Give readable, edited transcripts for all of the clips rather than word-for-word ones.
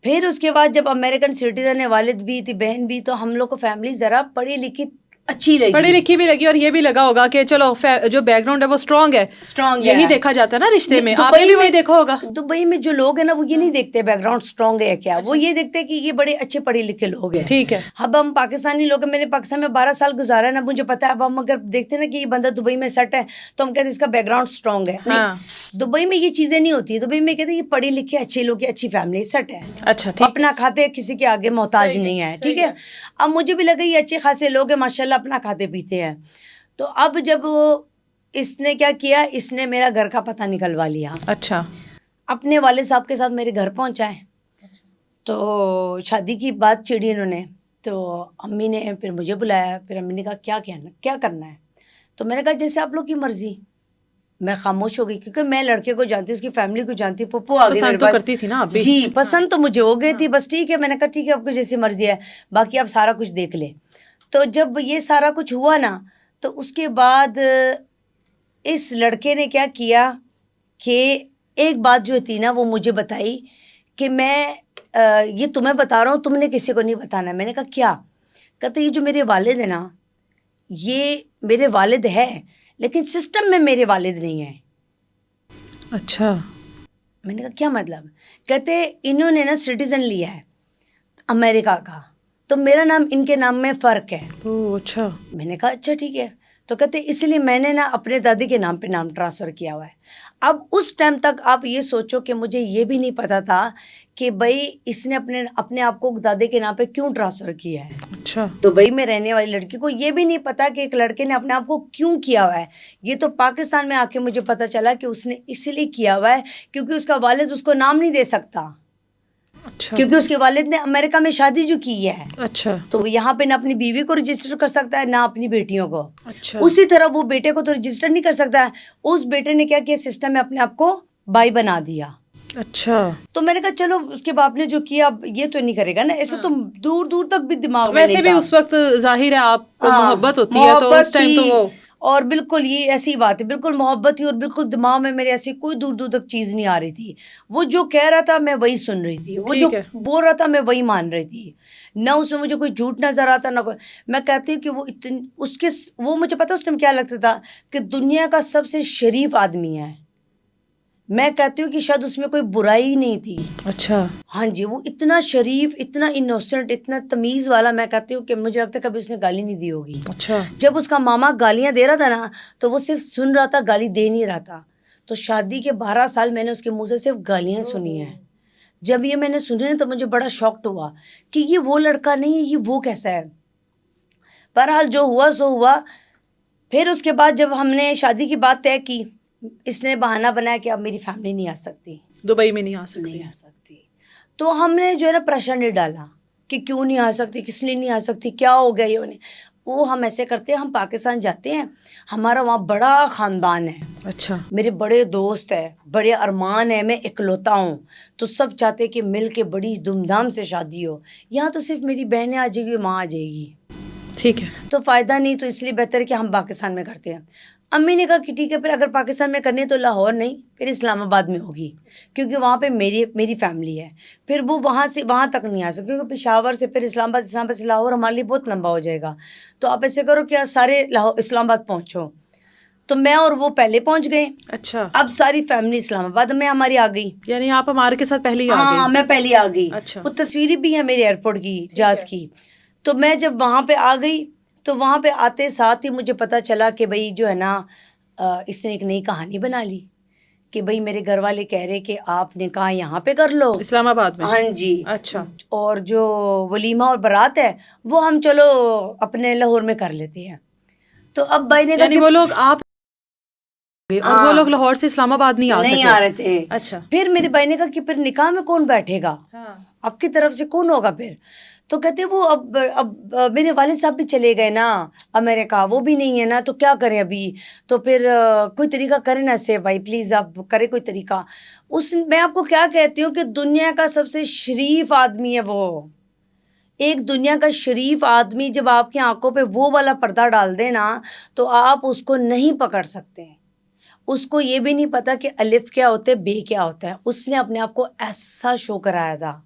پھر اس کے بعد جب امریکن سٹیزن ہے، والد بھی تھی، بہن بھی، تو ہم لوگ کو فیملی ذرا پڑھی لکھی اچھی لگی، پڑھی لکھی بھی لگی، اور یہ بھی لگا ہوگا کہ چلو جو بیک گراؤنڈ ہے وہ اسٹرانگ ہے، یہی دیکھا جاتا ہے نا رشتے میں، آپ نے بھی وہی دیکھا ہوگا۔ دبئی میں جو لوگ ہیں نا وہ یہ نہیں دیکھتے بیک گراؤنڈ اسٹرانگ ہے کیا، وہ یہ دیکھتے کہ یہ بڑے اچھے پڑھے لکھے لوگ ہیں۔ ٹھیک ہے، اب ہم پاکستانی لوگ ہیں، میں نے پاکستان میں 12 سال گزارا ہے نا، مجھے پتا ہے۔ اب ہم اگر دیکھتے ہیں نا کہ یہ بندہ دبئی میں سیٹ ہے تو ہم کہتے ہیں اس کا بیک گراؤنڈ اسٹرانگ ہے، نہیں، دبئی میں یہ چیزیں نہیں ہوتی۔ دبئی میں کہتے ہیں یہ پڑھے لکھے اچھے لوگ ہیں، اچھی فیملی سیٹ ہے، اچھا اپنا کھاتے، کسی کے آگے محتاج نہیں ہے، ٹھیک ہے۔ اب مجھے بھی لگا یہ اچھے خاصے لوگ ہیں ماشاء اللہ، اپنا کھاتے پیتے ہیں۔ تو اب جب اس نے کیا کیا، اس نے میرا گھر کا پتہ نکلوا لیا۔ اچھا، اپنے والد صاحب کے ساتھ میرے گھر پہنچا ہے، تو شادی کی بات چھیڑی انہوں نے، تو امی نے پھر مجھے بلایا، پھر امی نے کہا کیا کرنا ہے، تو میں نے کہا جیسے آپ لوگ کی مرضی۔ میں خاموش ہو گئی کیونکہ میں لڑکے کو جانتی ہوں، اس کی فیملی کو جانتی ہوں، پپو آ گئی میرے پاس۔ کرتی تھی نا آپ بھی؟ جی پسند تو مجھے ہو گئی تھی، بس ٹھیک ہے، میں نے کہا ٹھیک ہے آپ کو جیسی مرضی ہے، باقی آپ سارا کچھ دیکھ لیں۔ تو جب یہ سارا کچھ ہوا نا، تو اس کے بعد اس لڑکے نے کیا کیا کہ ایک بات جو تھی نا وہ مجھے بتائی کہ میں یہ تمہیں بتا رہا ہوں، تم نے کسی کو نہیں بتانا۔ میں نے کہا کیا؟ کہتے یہ جو میرے والد ہیں نا، یہ میرے والد ہے لیکن سسٹم میں میرے والد نہیں ہیں۔ اچھا، میں نے کہا کیا مطلب؟ کہتے انہوں نے نا سٹیزن لیا ہے امریکہ کا، تو میرا نام ان کے نام میں فرق ہے۔ اچھا، میں نے کہا اچھا ٹھیک ہے، تو کہتے اس لیے میں نے نا اپنے دادی کے نام پہ نام ٹرانسفر کیا ہوا ہے۔ اب اس ٹائم تک آپ یہ سوچو کہ مجھے یہ بھی نہیں پتا تھا کہ بھائی اس نے اپنے آپ کو دادے کے نام پہ کیوں ٹرانسفر کیا ہے۔ اچھا، دبئی میں رہنے والی لڑکی کو یہ بھی نہیں پتا کہ ایک لڑکے نے اپنے آپ کو کیوں کیا ہوا ہے۔ یہ تو پاکستان میں آ کے مجھے پتا چلا کہ اس نے اسی لیے کیا ہوا ہے کیونکہ اس کا والد اس کو نام نہیں دے سکتا، اچھا، کیونکہ اس کے والد نے امریکہ میں شادی جو کی ہے، اچھا، تو وہ یہاں پہ نہ اپنی بیوی کو رجسٹر کر سکتا ہے نہ اپنی بیٹیوں کو۔ اچھا، اسی طرح وہ بیٹے کو تو رجسٹر نہیں کر سکتا ہے، اس بیٹے نے کیا کیا سسٹم میں اپنے آپ کو بھائی بنا دیا۔ اچھا، تو میں نے کہا چلو اس کے باپ نے جو کیا اب یہ تو نہیں کرے گا نا، ایسے تو دور دور تک بھی دماغ میں ویسے بھی اس وقت ظاہر ہے آپ کو محبت ہوتی ہے تو اس ٹائم تو وہ، اور بالکل یہ ایسی بات ہے، بالکل محبت تھی اور بالکل دماغ میں میرے ایسی کوئی دور دور تک چیز نہیں آ رہی تھی۔ وہ جو کہہ رہا تھا میں وہی سن رہی تھی، وہ جو بول رہا تھا میں وہی مان رہی تھی، نہ اس میں مجھے کوئی جھوٹ نظر آتا نہ کوئی۔ میں کہتی ہوں کہ وہ مجھے پتا اس ٹائم کیا لگتا تھا کہ دنیا کا سب سے شریف آدمی ہے۔ میں کہتی ہوں کہ شاید اس میں کوئی برائی نہیں تھی۔ اچھا، ہاں جی، وہ اتنا شریف، اتنا انوسنٹ، اتنا تمیز والا، میں کہتی ہوں کہ مجھے لگتا ہے کبھی اس نے گالی نہیں دی ہوگی۔ اچھا، جب اس کا ماما گالیاں دے رہا تھا نا تو وہ صرف سن رہا تھا، گالی دے نہیں رہا تھا۔ تو شادی کے 12 سال میں نے اس کے منہ سے صرف گالیاں سنی ہیں۔ جب یہ میں نے سنی تو مجھے بڑا شاکڈ ہوا کہ یہ وہ لڑکا نہیں ہے، یہ وہ کیسا ہے۔ بہرحال جو ہوا سو ہوا۔ پھر اس کے بعد جب ہم نے شادی کی بات طے کی، اس نے بہانہ بنایا کہ اب میری فیملی نہیں آ سکتی، دبئی میں نہیں آ سکتی۔ تو ہم نے جو ہے نا پریشر نہیں ڈالا کہ کیوں نہیں آ سکتی، کس لیے نہیں آ سکتی، کیا ہو گیا یہ انہیں۔ وہ ہم ایسے کرتے ہیں، ہم پاکستان جاتے ہیں، ہمارا وہاں بڑا خاندان ہے، اچھا، میرے بڑے دوست ہیں، بڑے ارمان ہیں، میں اکلوتا ہوں، تو سب چاہتے کہ مل کے بڑی دھوم دھام سے شادی ہو۔ یہاں تو صرف میری بہنیں آ جائے گی، ماں آ جائے گی، ٹھیک ہے، تو فائدہ نہیں، تو اس لیے بہتر ہے کہ ہم پاکستان میں کرتے ہیں۔ امی نے کہا کہ ٹھیک ہے، پھر اگر پاکستان میں کرنی ہے تو لاہور نہیں، پھر اسلام آباد میں ہوگی، کیونکہ وہاں پہ میری فیملی ہے۔ پھر وہ وہاں سے وہاں تک نہیں آ سکتی، کیونکہ پشاور سے پھر اسلام آباد سے لاہور ہمارے لیے بہت لمبا ہو جائے گا۔ تو آپ ایسے کرو کہ سارے اسلام آباد پہنچو۔ تو میں اور وہ پہلے پہنچ گئے۔ اچھا، اب ساری فیملی اسلام آباد میں ہماری آ گئی، یعنی آپ ہمارے کے ساتھ پہلے ہی آ گئے؟ ہاں میں پہلے آ گئی۔ اچھا، وہ تصویریں بھی ہیں میرے ایئرپورٹ کی، جہاز کی۔ تو میں جب وہاں پہ آ گئی تو وہاں پہ آتے ساتھ ہی مجھے پتا چلا کہ بھائی جو ہے نا اس نے ایک نئی کہانی بنا لی کہ بھائی میرے گھر والے کہہ رہے کہ آپ نے کہا یہاں پہ کر لو، اسلام آباد میں؟ ہاں جی، اچھا، اور جو ولیمہ اور بارات ہے وہ ہم چلو اپنے لاہور میں کر لیتے ہیں۔ تو اب بھائی نے کہا یعنی وہ لوگ آپ اور وہ لوگ لاہور سے اسلام آباد نہیں آ رہے تھے۔ اچھا، پھر میرے بھائی نے کہا کہ پھر نکاح میں کون بیٹھے گا، آپ کی طرف سے کون ہوگا پھر؟ تو کہتے وہ اب میرے والد صاحب بھی چلے گئے نا امریکہ، وہ بھی نہیں ہے نا، تو کیا کریں ابھی؟ تو پھر کوئی طریقہ کریں نا سے بھائی، پلیز آپ کرے کوئی طریقہ۔ میں آپ کو کیا کہتی ہوں کہ دنیا کا سب سے شریف آدمی ہے وہ، ایک دنیا کا شریف آدمی جب آپ کی آنکھوں پہ وہ والا پردہ ڈال دے نا تو آپ اس کو نہیں پکڑ سکتے۔ اس کو یہ بھی نہیں پتا کہ الف کیا ہوتا ہے، بے کیا ہوتا ہے۔ اس نے اپنے آپ کو ایسا شو کرایا تھا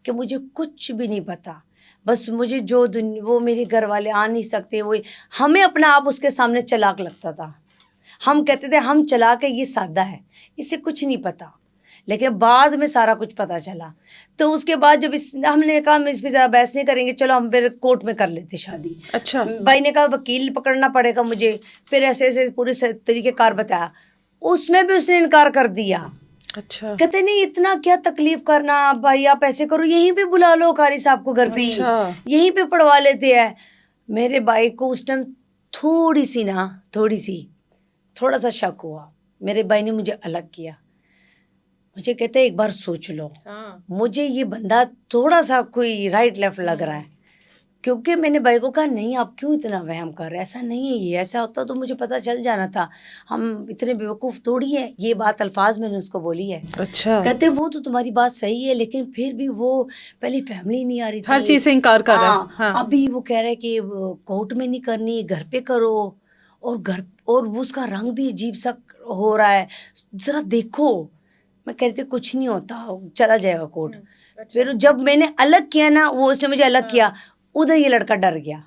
کہ مجھے کچھ بھی نہیں پتا. بس مجھے جو وہ میرے گھر والے آ نہیں سکتے, وہ ہمیں اپنا آپ اس کے سامنے چلاک لگتا تھا. ہم کہتے تھے ہم چلاک ہے, یہ سادہ ہے, اسے کچھ نہیں پتا. لیکن بعد میں سارا کچھ پتا چلا. تو اس کے بعد جب ہم نے کہا ہم اس پہ زیادہ بحث نہیں کریں گے, چلو ہم پھر کورٹ میں کر لیتے شادی. اچھا. بھائی نے کہا وکیل پکڑنا پڑے گا مجھے, پھر ایسے ایسے پورے طریقے کار بتایا. اس میں بھی اس نے انکار کر دیا. اچھا. کہتے نہیں اتنا کیا تکلیف کرنا, بھائی آپ ایسے کرو, یہیں پہ بلا لو قاری صاحب کو گھر پہ, یہیں پہ پڑھوا لیتے ہیں. میرے بھائی کو اس ٹائم تھوڑا سا شک ہوا. میرے بھائی نے مجھے الگ کیا. مجھے کہتے ایک بار سوچ لو, مجھے یہ بندہ تھوڑا سا کوئی رائٹ لیفٹ لگ رہا ہے. کیونکہ میں نے بھائی کو کہا نہیں آپ کیوں اتنا وہم کر رہے ہیں, ایسا نہیں ہے, یہ ایسا ہوتا تو مجھے پتہ چل جانا تھا, ہم اتنے بیوقوف تھوڑی ہے. یہ بات الفاظ میں نے اس کو بولی ہے. اچھا. کہتے وہ تو تمہاری بات صحیح ہے, لیکن پھر بھی وہ پہلی فیملی نہیں آ رہی تھی, ہر چیز سے انکار کر رہا ہے. ابھی وہ کہہ رہے کہ کورٹ میں نہیں کرنی, گھر پہ کرو, اور وہ اس کا رنگ بھی عجیب سا ہو رہا ہے, ذرا دیکھو. میں کہتے کچھ نہیں ہوتا, چلا جائے گا کورٹ. پھر جب میں نے الگ کیا نا, وہ اس نے مجھے الگ کیا, ادھر یہ لڑکا ڈر گیا.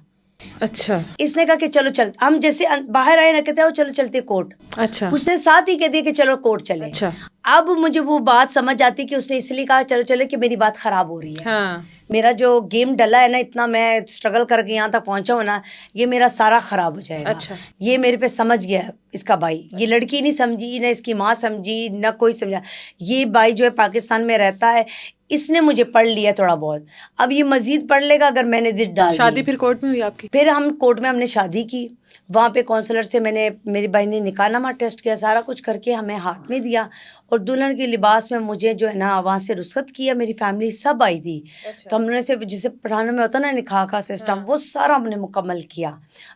اچھا. اس نے کہا کہ چلو چل, ہم جیسے باہر آئے نا کہتے ہیں چلو چلتے کورٹ. اچھا. اس نے ساتھ ہی کہہ دیا کہ چلو کورٹ چلے. اچھا. اب مجھے وہ بات سمجھ آتی کہ اس نے اس لیے کہا چلو چلے کہ میری بات خراب ہو رہی ہے. ہاں. میرا جو گیم ڈلا ہے نا, اتنا میں اسٹرگل کر کے یہاں تک پہنچا ہوں نا, یہ میرا سارا خراب ہو جائے گا. اچھا. یہ میرے پہ سمجھ گیا اس کا بھائی. یہ لڑکی نہیں سمجھی, نہ اس کی ماں سمجھی, نہ کوئی سمجھا. یہ بھائی جو ہے پاکستان میں رہتا ہے, اس نے مجھے پڑھ لیا تھوڑا بہت. اب یہ مزید پڑھ لے گا اگر میں نے ضد ڈال دی. شادی پھر کورٹ میں ہوئی آپ کی؟ پھر ہم کورٹ میں ہم نے شادی کی. وہاں پہ کونسلر سے میں نے, میری بھائی نے نکاح نامہ ٹیسٹ کیا, سارا کچھ کر کے ہمیں ہاتھ میں دیا. اور دلہن کے لباس میں مجھے جو ہے نا وہاں سے رخصت کیا. میری فیملی سب آئی تھی. تو ہم نے سے جسے پڑھانے میں ہوتا نا نکاح کا سسٹم, وہ سارا ہم نے مکمل کیا.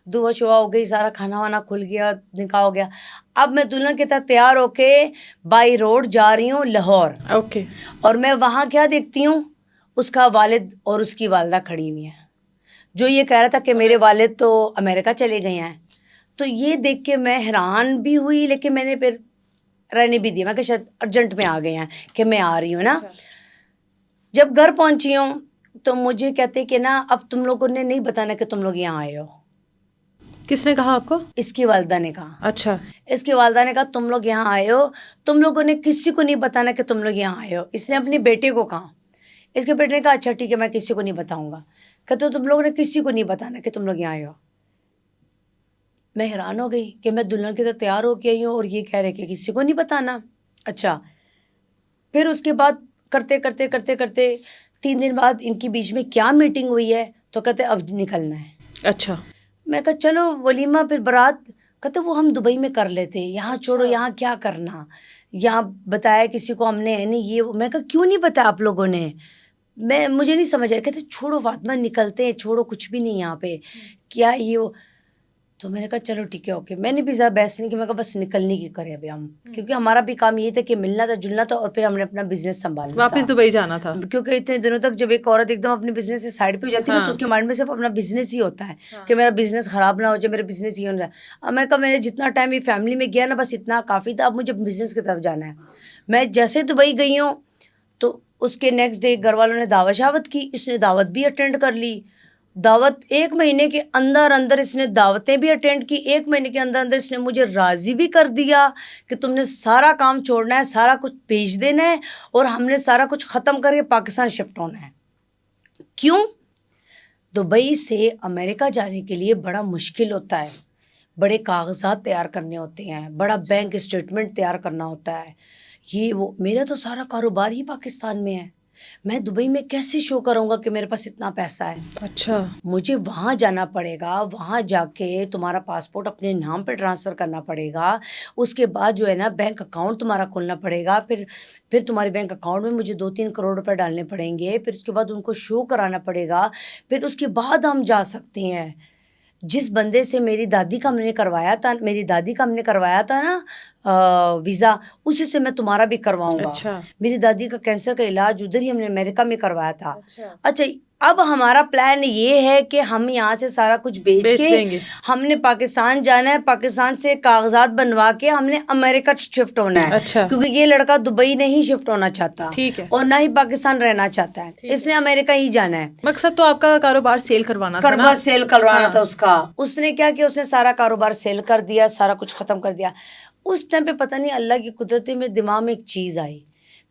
دعا شعا ہو گئی, سارا کھانا وانا کھل گیا, نکاح ہو گیا. اب میں دلہن کے تحت تیار ہو کے بائی روڈ جا رہی ہوں لاہور. اوکے. اور میں وہاں کیا دیکھتی ہوں, اس کا والد اور اس کی والدہ کھڑی ہوئی ہیں. جو یہ کہہ رہا تھا کہ میرے والد تو امریکہ چلے گئے ہیں. تو یہ دیکھ کے میں حیران بھی ہوئی, لیکن میں نے پھر رہنے بھی دیا. میں کہ شاید ارجنٹ میں آ گئے ہیں کہ میں آ رہی ہوں نا. جب گھر پہنچی ہوں تو مجھے کہتے کہ نا اب تم لوگوں نے نہیں بتانا کہ تم لوگ یہاں آئے ہو. کس نے کہا آپ کو؟ اس کی والدہ نے کہا. اچھا. اس کی والدہ نے کہا تم لوگ یہاں آئے ہو, تم لوگوں نے کسی کو نہیں بتانا کہ تم لوگ یہاں آئے ہو. اس نے اپنے بیٹے کو کہا. اس کے بیٹے نے کہا اچھا ٹھیک ہے میں کسی کو نہیں بتاؤں گا. کہتے تم لوگوں نے کسی کو نہیں بتانا کہ تم لوگ یہاں آئے ہو. میں حیران ہو گئی کہ میں دلہن کے ساتھ تیار ہو کے آئی ہوں اور یہ کہہ رہے کہ کسی کو نہیں بتانا. اچھا. پھر اس کے بعد کرتے کرتے کرتے کرتے 3 دن بعد ان کی بیچ میں کیا میٹنگ ہوئی ہے, تو کہتے اب نکلنا ہے. اچھا. میں کہا چلو ولیمہ پھر برات. کہتے وہ ہم دبئی میں کر لیتے, یہاں چھوڑو, یہاں کیا کرنا, یہاں بتایا کسی کو ہم نے ہے نہیں یہ. میں کہا کیوں نہیں بتایا آپ لوگوں نے, مجھے نہیں سمجھ آیا. کہتے چھوڑو فاطمہ نکلتے ہیں, چھوڑو کچھ بھی نہیں یہاں پہ کیا یہ وہ. تو میں نے کہا چلو ٹھیک ہے اوکے. میں نے بھی زیادہ بحث نہیں کی, میں کہا بس نکلنے کی کریں ابھی ہم, کیونکہ ہمارا بھی کام یہی تھا کہ ملنا تھا جلنا تھا, اور پھر ہم نے اپنا بزنس سنبھالنا تھا, واپس دبئی جانا تھا. کیونکہ اتنے دنوں تک جب ایک عورت ایک دم اپنے بزنس سے سائڈ پہ ہو جاتی ہے نا, تو اس کے مائنڈ میں صرف اپنا بزنس ہی ہوتا ہے کہ میرا بزنس خراب نہ ہو جائے, میرا بزنس یہ ہو جائے. اب میں کہا میں نے جتنا ٹائم یہ فیملی میں گیا نا بس اتنا کافی تھا, اب مجھے بزنس کی طرف جانا ہے. میں جیسے دبئی گئی ہوں تو اس کے نیکسٹ ڈے گھر والوں نے دعوت شاوت کی. اس نے دعوت بھی اٹینڈ کر لی. دعوت 1 مہینے کے اندر اندر اس نے دعوتیں بھی اٹینڈ کی. 1 مہینے کے اندر اندر اس نے مجھے راضی بھی کر دیا کہ تم نے سارا کام چھوڑنا ہے, سارا کچھ بھیج دینا ہے, اور ہم نے سارا کچھ ختم کر کے پاکستان شفٹ ہونا ہے. کیوں؟ دبئی سے امریکہ جانے کے لیے بڑا مشکل ہوتا ہے, بڑے کاغذات تیار کرنے ہوتے ہیں, بڑا بینک اسٹیٹمنٹ تیار کرنا ہوتا ہے, یہ وہ. میرا تو سارا کاروبار ہی پاکستان میں ہے, میں دبئی میں کیسے شو کروں گا کہ میرے پاس اتنا پیسہ ہے. اچھا. مجھے وہاں جانا پڑے گا, وہاں جا کے تمہارا پاسپورٹ اپنے نام پہ ٹرانسفر کرنا پڑے گا, اس کے بعد جو ہے نا بینک اکاؤنٹ تمہارا کھولنا پڑے گا, پھر تمہارے بینک اکاؤنٹ میں مجھے 2-3 کروڑ روپے ڈالنے پڑیں گے, پھر اس کے بعد ان کو شو کرانا پڑے گا, پھر اس کے بعد ہم جا سکتے ہیں. جس بندے سے میری دادی کا ہم نے کروایا تھا نا ویزا, اسی سے میں تمہارا بھی کرواؤں گا. اچھا. میری دادی کا کینسر کا علاج ادھر ہی ہم نے امریکہ میں کروایا تھا. اچھا اب ہمارا پلان یہ ہے کہ ہم یہاں سے سارا کچھ بیچ دیں گے. کے ہم نے پاکستان جانا ہے, پاکستان سے کاغذات بنوا کے ہم نے امریکہ شفٹ ہونا ہے. اچھا. کیونکہ یہ لڑکا دبئی نہیں شفٹ ہونا چاہتا, ٹھیک ہے, اور نہ ہی پاکستان رہنا چاہتا ہے, اس نے امریکہ ہی جانا ہے. مقصد تو آپ کا کاروبار سیل کروانا تھا نا, سیل کروانا تھا اس کا. اس نے کیا کیا, اس نے سارا کاروبار سیل کر دیا, سارا کچھ ختم کر دیا. اس ٹائم پہ پتہ نہیں اللہ کی قدرت میں دماغ میں ایک چیز آئی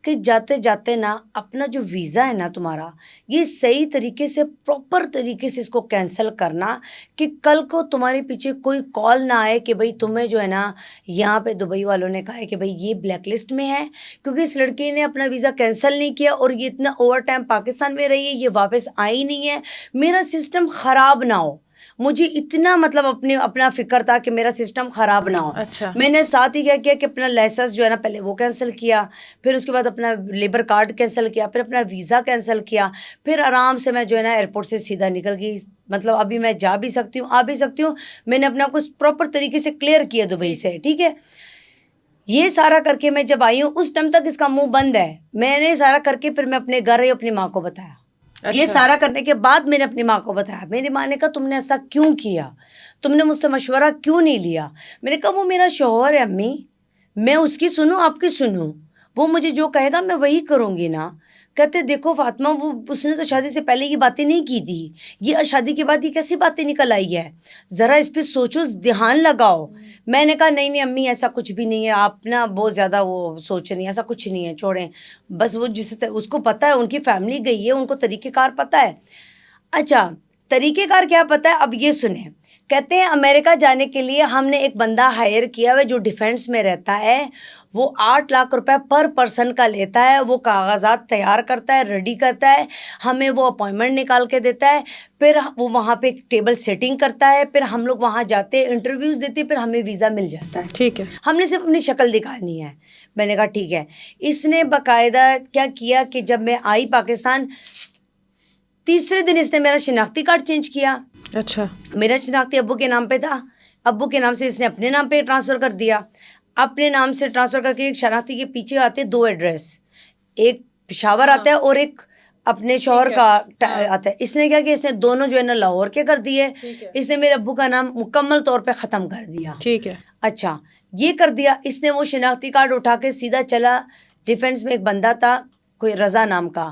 کہ جاتے جاتے نا اپنا جو ویزا ہے نا تمہارا, یہ صحیح طریقے سے پراپر طریقے سے اس کو کینسل کرنا, کہ کل کو تمہارے پیچھے کوئی کال نہ آئے کہ بھئی تمہیں جو ہے نا یہاں پہ دبئی والوں نے کہا ہے کہ بھئی یہ بلیک لسٹ میں ہے, کیونکہ اس لڑکی نے اپنا ویزا کینسل نہیں کیا اور یہ اتنا اوور ٹائم پاکستان میں رہی ہے, یہ واپس آئی نہیں ہے. میرا سسٹم خراب نہ ہو, مجھے اتنا مطلب اپنا فکر تھا کہ میرا سسٹم خراب نہ ہو. اچھا. میں نے ساتھ ہی کیا کیا کہ اپنا لائسنس جو ہے نا پہلے وہ کینسل کیا, پھر اس کے بعد اپنا لیبر کارڈ کینسل کیا, پھر اپنا ویزا کینسل کیا, پھر آرام سے میں جو ہے نا ایئرپورٹ سے سیدھا نکل گئی. مطلب ابھی میں جا بھی سکتی ہوں, آ بھی سکتی ہوں. میں نے اپنا کچھ پراپر طریقے سے کلیئر کیا دبئی سے, ٹھیک ہے. یہ سارا کر کے میں جب آئی ہوں اس ٹائم تک اس کا منہ بند ہے. میں نے سارا کر کے پھر میں اپنے گھر آئی, اپنی ماں کو بتایا. یہ سارا کرنے کے بعد میں نے اپنی ماں کو بتایا. میری ماں نے کہا تم نے ایسا کیوں کیا, تم نے مجھ سے مشورہ کیوں نہیں لیا؟ میں نے کہا وہ میرا شوہر ہے امی, میں اس کی سنوں آپ کی سنوں, وہ مجھے جو کہے گا میں وہی کروں گی نا. کہتے دیکھو فاطمہ, اس نے تو شادی سے پہلے یہ باتیں نہیں کی تھی, یہ شادی کے بعد یہ کیسی باتیں نکل آئی ہے, ذرا اس پہ سوچو, دھیان لگاؤ. میں نے کہا نہیں امی ایسا کچھ بھی نہیں ہے, آپ نا بہت زیادہ وہ سوچ رہی ہیں, ایسا کچھ نہیں ہے, چھوڑیں بس. وہ اس کو پتہ ہے, ان کی فیملی گئی ہے, ان کو طریقہ کار پتہ ہے. اچھا طریقہ کار کیا پتہ ہے, اب یہ سنیں. کہتے ہیں امریکہ جانے کے لیے ہم نے ایک بندہ ہائر کیا ہے جو ڈیفینس میں رہتا ہے, وہ 8 لاکھ روپے پر پرسن کا لیتا ہے. وہ کاغذات تیار کرتا ہے, ریڈی کرتا ہے, ہمیں وہ اپوائنٹمنٹ نکال کے دیتا ہے, پھر وہ وہاں پہ ٹیبل سیٹنگ کرتا ہے, پھر ہم لوگ وہاں جاتے ہیں, انٹرویوز دیتے, پھر ہمیں ویزا مل جاتا ہے. ٹھیک ہے. ہم نے صرف اپنی شکل دکھانی ہے. میں نے کہا ٹھیک ہے. اس نے باقاعدہ کیا کیا کہ جب میں آئی پاکستان, تیسرے دن اس نے میرا شناختی کارڈ چینج کیا. اچھا. میرا شناختی ابو کے نام پہ تھا, ابو کے نام سے اس نے اپنے نام پہ ٹرانسفر کر دیا. اپنے نام سے ٹرانسفر کر کے ایک شناختی کے پیچھے آتے 2 ایڈریس, ایک پشاور آتا ہے اور ایک اپنے شوہر کا آتا ہے. اس نے کیا کہ اس نے دونوں جو ہے نا لاہور کے کر دیے. اس نے میرے ابو کا نام مکمل طور پہ ختم کر دیا. ٹھیک ہے. اچھا یہ کر دیا. اس نے وہ شناختی کارڈ اٹھا کے سیدھا چلا, ڈیفینس میں ایک بندہ تھا کوئی رضا نام کا,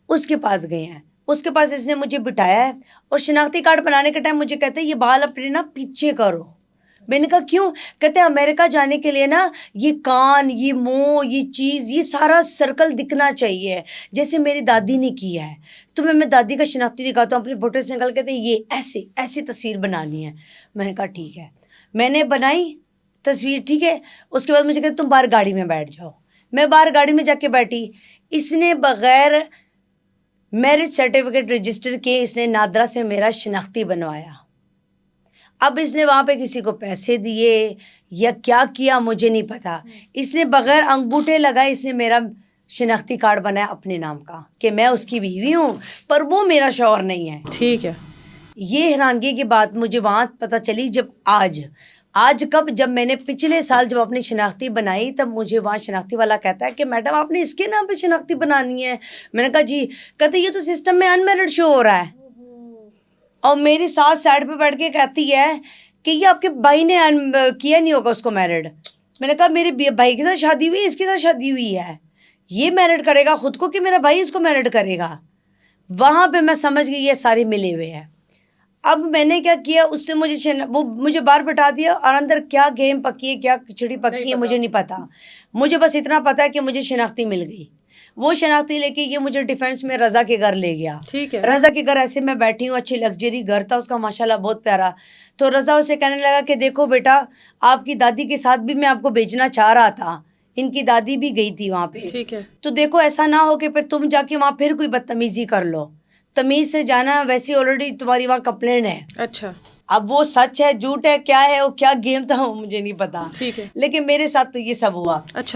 اس کے پاس گئے ہیں. اس کے پاس اس نے مجھے بٹھایا ہے, اور شناختی کارڈ بنانے کے ٹائم مجھے کہتے ہیں یہ بال اپنے نا پیچھے کرو. میں نے کہا کیوں؟ کہتے ہیں امریکہ جانے کے لیے نا یہ کان, یہ منہ, یہ چیز, یہ سارا سرکل دکھنا چاہیے جیسے میری دادی نے کیا ہے. تو میں دادی کا شناختی دکھاتا ہوں اپنے فوٹو سے نکال, کہتے ہیں یہ ایسی تصویر بنانی ہے. میں نے کہا ٹھیک ہے. میں نے بنائی تصویر, ٹھیک ہے. اس کے بعد مجھے کہتے تم باہر گاڑی میں بیٹھ جاؤ. میں باہر گاڑی میں جا کے بیٹھی. اس نے بغیر میرج سرٹیفکیٹ رجسٹر کیے اس نے نادرا سے میرا شناختی بنوایا. اب اس نے وہاں پہ کسی کو پیسے دیے یا کیا کیا مجھے نہیں پتا. اس نے بغیر انگوٹھے لگائے اس نے میرا شناختی کارڈ بنایا اپنے نام کا کہ میں اس کی بیوی ہوں, پر وہ میرا شوہر نہیں ہے. ٹھیک ہے. یہ حیرانگی کی بات مجھے وہاں پتہ چلی جب آج کب, جب میں نے پچھلے سال جب اپنی شناختی بنائی, تب مجھے وہاں شناختی والا کہتا ہے کہ میڈم آپ نے اس کے نام پہ شناختی بنانی ہے. میں نے کہا جی. کہتے یہ تو سسٹم میں انمیرڈ شو ہو رہا ہے. اور میری ساتھ سائڈ پہ بیٹھ کے کہتی ہے کہ یہ آپ کے بھائی نے کیا نہیں ہوگا اس کو میرڈ. میں نے کہا میرے بھائی کے ساتھ شادی ہوئی, اس کے ساتھ شادی ہوئی ہے, یہ میرڈ کرے گا خود کو کہ میرا بھائی اس کو میرڈ کرے گا. وہاں پہ میں سمجھ گئی یہ ساری ملے ہوئے ہیں. اب میں نے کیا کیا, اس نے وہ مجھے باہر بٹھا دیا, اور اندر کیا گیم پکی ہے کیا کھچڑی پکی ہے مجھے نہیں پتا. مجھے بس اتنا پتا ہے کہ مجھے شناختی مل گئی. وہ شناختی لے کے یہ مجھے ڈیفینس میں رضا کے گھر لے گیا. رضا کے گھر ایسے میں بیٹھی ہوں, اچھی لگژری گھر تھا اس کا ماشاءاللہ بہت پیارا. تو رضا اسے کہنے لگا کہ دیکھو بیٹا, آپ کی دادی کے ساتھ بھی میں آپ کو بھیجنا چاہ رہا تھا, ان کی دادی بھی گئی تھی وہاں پہ. تو دیکھو ایسا نہ ہو کہ پھر تم جا کے وہاں پھر کوئی بدتمیزی کر لو. تمیز سے جانا, ویسے آلریڈی تمہاری وہاں کمپلین ہے. اچھا. اب وہ سچ ہے جھوٹ ہے کیا ہے, وہ کیا گیم تھا وہ مجھے نہیں پتا, ٹھیک ہے. لیکن میرے ساتھ تو یہ سب ہوا. اچھا.